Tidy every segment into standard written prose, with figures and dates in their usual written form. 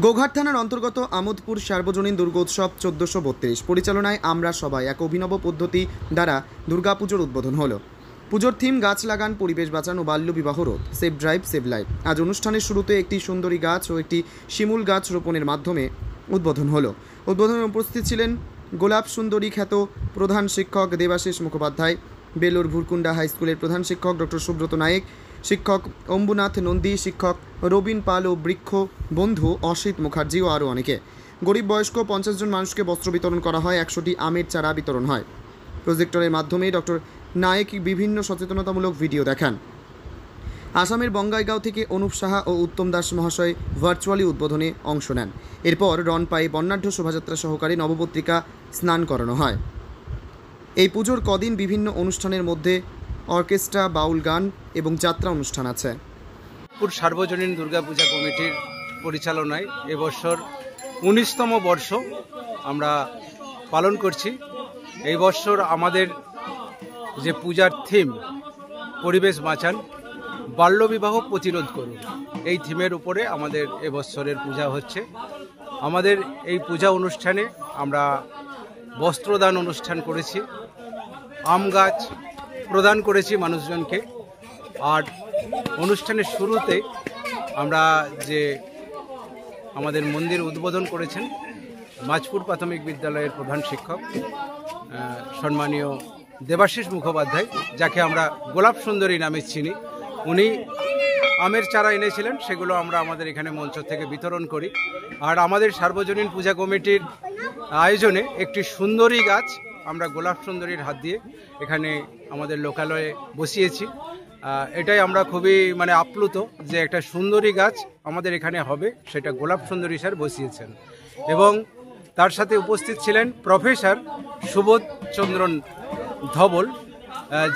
গোঘাট থানার অন্তর্গত আমোদপুর সার্বজনীন দুর্গোৎসব 1432 পরিচালনায় আমরা সবাই এক অভিনব পদ্ধতি দ্বারা দুর্গাপুজোর উদ্বোধন হলো। পুজোর থিম গাছ লাগান, পরিবেশ বাঁচান ও বাল্য বিবাহ রোধ, সেভ ড্রাইভ সেভ লাইফ। আজ অনুষ্ঠানের শুরুতে একটি সুন্দরী গাছ ও একটি শিমুল গাছ রোপণের মাধ্যমে উদ্বোধন হলো। উদ্বোধনে উপস্থিত ছিলেন গোলাপ সুন্দরী খ্যাত প্রধান শিক্ষক দেবাশিস মুখোপাধ্যায়, বেলুর ভুরকুন্ডা হাই স্কুলের প্রধান শিক্ষক ডক্টর সুব্রত নায়েক, শিক্ষক অম্বুনাথ নন্দী, শিক্ষক রবিন পাল ও বৃক্ষ বন্ধু অসিত মুখার্জি ও আরও অনেকে। গরিব বয়স্ক 50 জন মানুষকে বস্ত্র বিতরণ করা হয়, 100টি আমের চারা বিতরণ হয়। প্রজেক্টরের মাধ্যমে ডক্টর নায়েক বিভিন্ন সচেতনতামূলক ভিডিও দেখান। আসামের বঙ্গাইগাঁও থেকে অনুপ সাহা ও উত্তম দাস মহাশয় ভার্চুয়ালি উদ্বোধনে অংশ নেন। এরপর রনপায়ে বর্ণাঢ্য শোভাযাত্রা সহকারে নবপত্রিকা স্নান করানো হয়। এই পুজোর কদিন বিভিন্ন অনুষ্ঠানের মধ্যে অর্কেস্ট্রা, বাউল গান এবং যাত্রা অনুষ্ঠান আছে। সার্বজনীন দুর্গাপূজা কমিটির পরিচালনায় এবছর 19তম বর্ষ আমরা পালন করছি। এই বছর আমাদের যে পূজার থিম পরিবেশ বাঁচান, বাল্যবিবাহ প্রতিরোধ করুন, এই থিমের উপরে আমাদের এবছরের পূজা হচ্ছে। আমাদের এই পূজা অনুষ্ঠানে আমরা বস্ত্রদান অনুষ্ঠান করেছি, আম গাছ প্রদান করেছি মানুষজনকে। আর অনুষ্ঠানের শুরুতে আমরা যে আমাদের মন্দির উদ্বোধন করেছেন মাঝপুর প্রাথমিক বিদ্যালয়ের প্রধান শিক্ষক সম্মানীয় দেবাশিস মুখোপাধ্যায়, যাকে আমরা গোলাপ সুন্দরী নামে চিনি, উনি আমের চারা এনেছিলেন, সেগুলো আমরা আমাদের এখানে মঞ্চ থেকে বিতরণ করি। আর আমাদের সার্বজনীন পূজা কমিটির আয়োজনে একটি সুন্দরী গাছ আমরা গোলাপ সুন্দরীর হাত দিয়ে এখানে আমাদের লোকালয়ে বসিয়েছি। এটাই আমরা খুবই আপ্লুত যে একটা সুন্দরী গাছ আমাদের এখানে হবে, সেটা গোলাপ সুন্দরী স্যার বসিয়েছেন। এবং তার সাথে উপস্থিত ছিলেন প্রফেসর সুবোধ চন্দ্রন ধবল,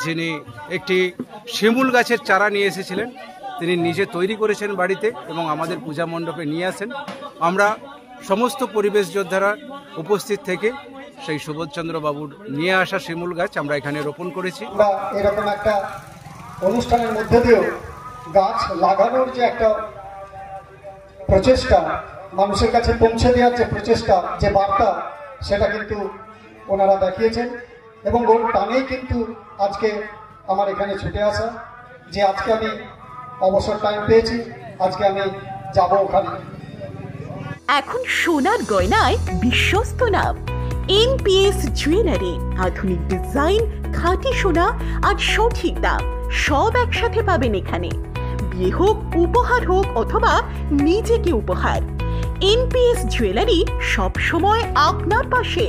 যিনি একটি শিমুল গাছের চারা নিয়ে এসেছিলেন, তিনি নিজে তৈরি করেছেন বাড়িতে এবং আমাদের পূজা মণ্ডপে নিয়ে আসেন। আমরা সমস্ত পরিবেশ যোদ্ধারা উপস্থিত থেকে সেই সুবোধচন্দ্র বাবুর নিয়ে আসা শিমুল গাছ আমরা এখানে রোপণ করেছি। এরকম একটা অনুষ্ঠানের মধ্যে দিয়েও গাছ লাগানোর যে একটা প্রচেষ্টা, মানুষের কাছে পৌঁছে দেওয়ার যে প্রচেষ্টা, যে বার্তা, সেটা কিন্তু ওনারা দেখিয়েছেন। এবং ওর টানেই কিন্তু আজকে আমার এখানে ছুটে আসা, যে আজকে আমি অবসর টাইম পেয়েছি, আজকে আমি যাব ওখানে। এখন সোনার গয়নায় বিশ্বস্ত নাম এনপিএস জুয়েলারি। আধুনিক ডিজাইন, খাঁটি সোনা আর সঠিক দাম সব একসাথে পাবেন এখানে। বিয়ে হোক, উপহার হোক অথবা নিজেকে উপহার, এনপিএস জুয়েলারি সব সময় আপনার পাশে।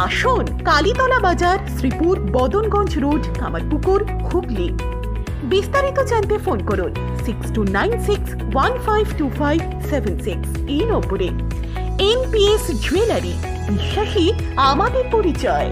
আসুন, কালীতলা বাজার, শ্রীপুর, বদনগঞ্জ রোড, কামারপুকুর, হুগলি। বিস্তারিত জানতে ফোন করুন 6296152576 এই নম্বরে। এনপিএস জুয়েলারি, বিশ্বাসী আমাদের পরিচয়।